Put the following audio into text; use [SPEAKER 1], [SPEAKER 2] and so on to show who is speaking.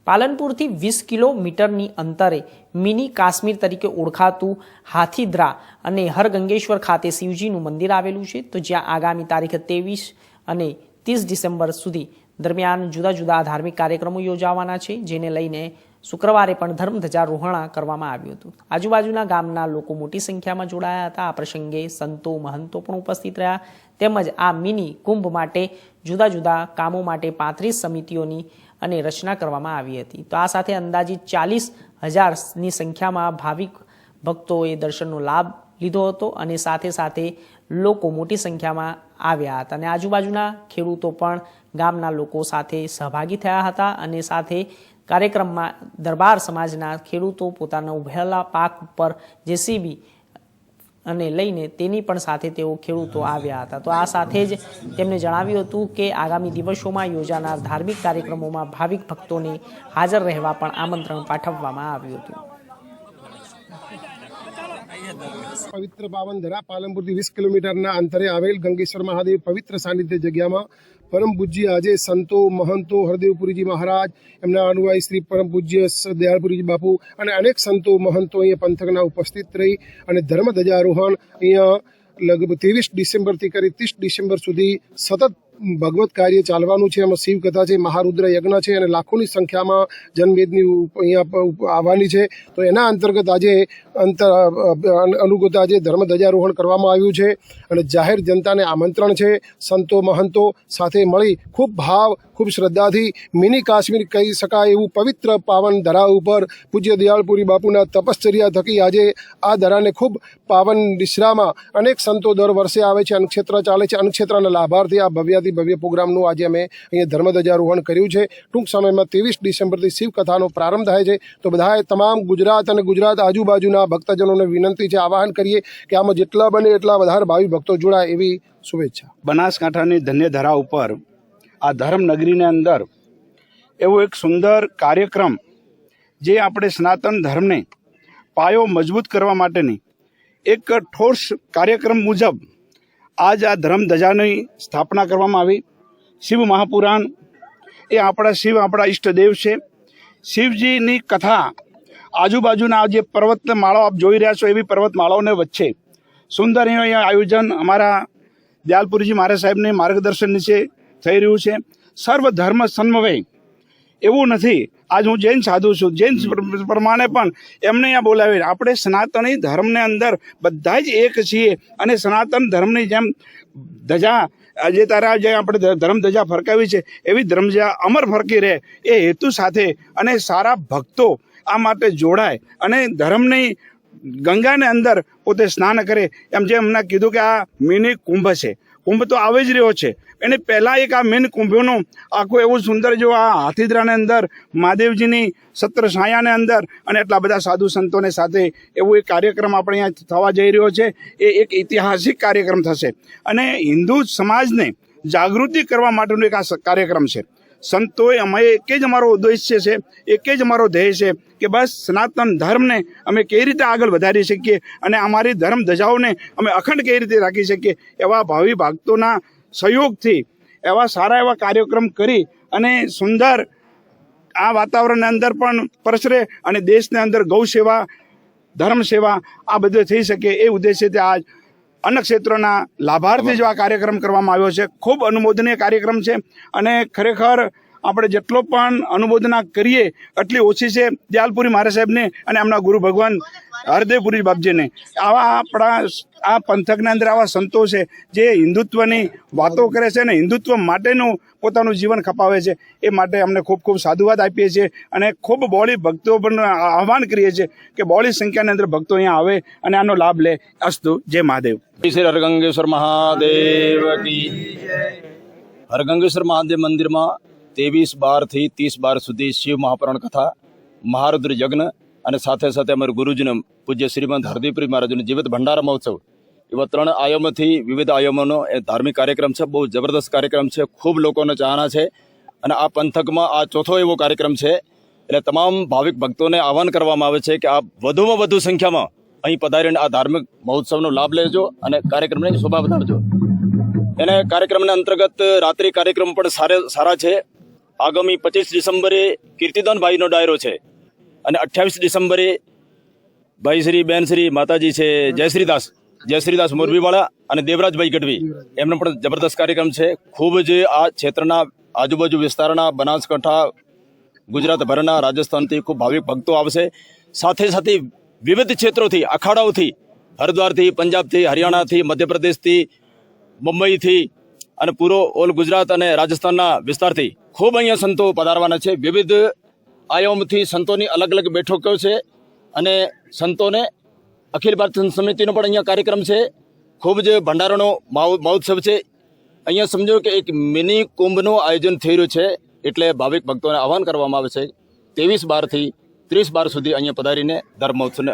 [SPEAKER 1] પાલનપુરથી 20 કિલોમીટરની અંતરે મિની કાશ્મીર તરીકે ઓળખાતું હાથીદ્રા અને હરગંગેશ્વર ખાતે શિવજીનું મંદિર આવેલું છે, તો જ્યાં આગામી તારીખ 23 અને 30 ડિસેમ્બર સુધી દરમિયાન જુદા જુદા ધાર્મિક કાર્યક્રમો યોજાવાના છે, જેને લઈને શુક્રવારે પણ ધર્મધ્વજારોહણ કરવામાં આવ્યું હતું. આજુબાજુના ગામના લોકો મોટી સંખ્યામાં જોડાયા હતા. આ પ્રસંગે સંતો મહંતો પણ ઉપસ્થિત રહ્યા, તેમજ આ મિની કુંભ માટે જુદા જુદા કામો માટે 35 સમિતિઓની અને રચના કરવામાં આવી હતી. તો આ સાથે અંદાજિત 40,000ની સંખ્યામાં ભાવિક ભક્તોએ દર્શનનો લાભ લીધો હતો અને સાથે સાથે લોકો મોટી સંખ્યામાં આવ્યા હતા અને આજુબાજુના ખેડૂતો પણ ગામના લોકો સાથે સહભાગી થયા હતા અને સાથે કાર્યક્રમમાં દરબાર સમાજના ખેડૂતો પોતાના ઉભેલા પાક ઉપર જેસીબી અને લઈને તેની પણ સાથે તેઓ ખેડૂતો આવ્યા હતા. તો આ સાથે જ તેમણે જણાવ્યું હતું કે આગામી દિવસોમાં યોજાનાર ધાર્મિક કાર્યક્રમોમાં ભાવિક ભક્તોને હાજર રહેવા પણ આમંત્રણ પાઠવવામાં આવ્યું હતું.
[SPEAKER 2] પવિત્ર પાવન ધરા પાલનપુરથી 20 કિલોમીટરના અંતરે આવેલ ગંગેશ્વર મહાદેવ પવિત્ર સાનિધ્ય જગ્યામાં પરમ પૂજ્ય આજે સંતો મહંતો હરદેવપુરીજી મહારાજ, એમના અનુયાયી શ્રી પરમ પૂજ્ય દયાળપુરીજી બાપુ અને અનેક સંતો મહંતો અહીંયા પંથકના ઉપસ્થિત રહી અને ધર્મ ધ્વજારોહણ અહીંયા લગભગ 23 ડિસેમ્બરથી કરી 30 ડિસેમ્બર સુધી સતત ભગવત કાર્ય ચાલવાનું છે. એમાં શિવકથા છે, મહારુદ્ર યજ્ઞ છે અને લાખોની સંખ્યામાં જનમેદની અહીંયા આવવાની છે. તો એના અંતર્ગત આજે અનુગત આજે ધર્મ ધ્વજારોહણ કરવામાં આવ્યું છે અને જાહેર જનતાને આમંત્રણ છે. સંતો મહંતો સાથે મળી ખૂબ ભાવ ખૂબ શ્રદ્ધાથી મિની કાશ્મીર કહી શકાય એવું પવિત્ર પાવન ધરા ઉપર પૂજ્ય દયાળપુરી બાપુના તપશ્ચર્યા થકી આજે આ ધરાને ખૂબ પાવન દિશરામાં અનેક સંતો દર વર્ષે આવે છે. અન્નક્ષેત્ર ચાલે છે. અન્નક્ષેત્રના લાભાર્થી આ ભવ્ય પ્રોગ્રામનું આજે અમે અહીંયા ધર્મ ધ્વજારોહણ કર્યું છે. ટૂંક સમયમાં 23 ડિસેમ્બરથી શિવકથાનો પ્રારંભ થાય છે. તો બધાએ તમામ ગુજરાત અને ગુજરાત આજુબાજુના ભક્તજનોને વિનંતી છે, આવાહન કરીએ કે આમાં જેટલા બને એટલા વધારે ભાવિ ભક્તો જોડાય એવી શુભેચ્છા.
[SPEAKER 3] બનાસકાંઠાની ધન્ય ધરા ઉપર આ ધર્મનગરીની અંદર એવો એક સુંદર કાર્યક્રમ જે આપણે સનાતન ધર્મને પાયો મજબૂત કરવા માટેની એક ઠોસ કાર્યક્રમ મુજબ આજ આ ધર્મ ધજાની સ્થાપના કરવામાં આવી. શિવ મહાપુરાણ એ આપણા ઈષ્ટદેવ છે. શિવજીની કથા આજુબાજુના જે પર્વતમાળાઓ આપ જોઈ રહ્યા છો એવી પર્વતમાળાઓને વચ્ચે સુંદર અહીંયા આયોજન અમારા દયાળપુરીજી મહારાજ સાહેબને માર્ગદર્શન નીચે થઈ રહ્યું છે. સર્વ ધર્મ સમન્વય એવું નથી. આજ હું જૈન સાધુ છું, જૈન પ્રમાણે પણ એમને અહીંયા બોલાવી આપણે સનાતની ધર્મને અંદર બધા જ એક છીએ અને સનાતન ધર્મની જેમ ધજા જે તારા જે આપણે ધર્મ ધજા ફરકાવી છે એવી ધર્મ ધજા અમર ફરકી રહે એ હેતુ સાથે અને સારા ભક્તો આ માટે જોડાય અને ધર્મની ગંગાને અંદર પોતે સ્નાન કરે. એમ જેમ એમને કીધું કે આ મિની કુંભ છે, કુંભ તો આવી જ રહ્યો છે. એને પહેલાં એક આ મેન કુંભનું આખું એવું સુંદર જો આ હાથીદ્રાને અંદર મહાદેવજીની સત્ર છાયાને અંદર અને એટલા બધા સાધુ સંતોને સાથે એવો એક કાર્યક્રમ આપણે અહીંયા થવા જઈ રહ્યો છે. એ એક ઐતિહાસિક કાર્યક્રમ થશે અને હિન્દુ સમાજને જાગૃતિ કરવા માટેનો એક આ કાર્યક્રમ છે. સંતોએ અમે એક જ અમારો ઉદ્દેશ્ય છે, એક જ અમારો ધ્યેય છે કે બસ સનાતન ધર્મને અમે કઈ રીતે આગળ વધારી શકીએ અને અમારી ધર્મ ધજાઓને અમે અખંડ કઈ રીતે રાખી શકીએ એવા ભાવિ ભક્તોના સહયોગથી એવા સારા એવા કાર્યક્રમ કરી અને સુંદર આ વાતાવરણની અંદર પણ પ્રસરે અને દેશની અંદર ગૌ સેવા, ધર્મ સેવા આ બધું થઈ શકે એ ઉદ્દેશ્યથી આજ અન્નક્ષેત્રના લાભાર્થી જો આ કાર્યક્રમ કરવામાં આવ્યો છે. ખૂબ અનુમોદનીય કાર્યક્રમ છે અને ખરેખર આપણે જેટલો પણ અનુમોદના કરીએ એટલી ઓછી છે. દયાળપુરી મહારાજ સાહેબને અને એમના ગુરુ ભગવાન હરદેવપુરી બાપજીને આવા આપણા આ પંથકના અંદર આવા સંતો છે જે હિન્દુત્વની વાતો કરે છે અને હિન્દુત્વ માટેનું પોતાનું જીવન ખપાવે છે. એ માટે અમને ખૂબ ખૂબ સાધુવાદ આપીએ છીએ અને ખૂબ બહોળી ભક્તો પણ આહ્વાન કરીએ છીએ કે બહોળી સંખ્યાની અંદર ભક્તો અહીંયા આવે અને આનો લાભ લે. અસ્તુ. જય મહાદેવ.
[SPEAKER 4] શ્રી હરગંગેશ્વર મહાદેવ કી હરગંગેશ્વર મહાદેવ મંદિરમાં 23/12 થી 30/12 સુધી શિવ મહાપુરાણ કથા, મહારુદ્ર યજ્ઞ અને સાથે સાથે અમારા ગુરુજીને પૂજ્ય શ્રીમંત હરદેવપુરી મહારાજનો જીવિત ભંડારા મહોત્સવ એવા 3 આયામોથી વિવિધ આયામોનો એ ધાર્મિક કાર્યક્રમ છે. બહુ જબરદસ્ત કાર્યક્રમ છે. ખૂબ લોકોને ચાહના છે અને આ પંથકમાં આ ચોથો એવો કાર્યક્રમ છે. એટલે તમામ ભાવિક ભક્તોને આહ્વાન કરવામાં આવે છે કે આપ વધુમાં વધુ સંખ્યામાં અહીં પધારીને આ ધાર્મિક મહોત્સવનો લાભ લેજો અને કાર્યક્રમને શોભા વધારજો. એને કાર્યક્રમના અંતર્ગત રાત્રિ કાર્યક્રમ પણ સારા છે. આગામી 25 ડિસેમ્બરે કીર્તિદાનભાઈનો ડાયરો છે અને 28 ડિસેમ્બરે ભાઈ શ્રી બેન શ્રી માતાજી છે જયશ્રીદાસ મોરબીવાળા અને દેવરાજભાઈ ગઢવી એમનો પણ જબરદસ્ત કાર્યક્રમ છે. ખૂબ જ આ ક્ષેત્રના આજુબાજુ વિસ્તારના બનાસકાંઠા ગુજરાત ભરના રાજસ્થાનથી ખૂબ ભાવિક ભક્તો આવશે. સાથે સાથે વિવિધ ક્ષેત્રોથી અખાડાઓથી હરિદ્વારથી પંજાબથી હરિયાણાથી મધ્યપ્રદેશથી મુંબઈથી અને પૂરો ઓલ ગુજરાત અને રાજસ્થાનના વિસ્તારથી ખૂબ અહીંયા સંતો પધારવાના છે. વિવિધ આયામથી સંતોની અલગ અલગ બેઠકો છે અને સંતોને અખિલ ભારત સંત સમિતિનો પણ અહીંયા કાર્યક્રમ છે. ખૂબ જ ભંડારાનો મહોત્સવ છે. અહીંયા સમજો કે એક મિની કુંભનું આયોજન થઈ રહ્યું છે. એટલે ભાવિક ભક્તોને આહવાન કરવામાં આવે છે 23/12 થી 30/12 સુધી અહીંયા પધારીને ધર્મ મહોત્સવને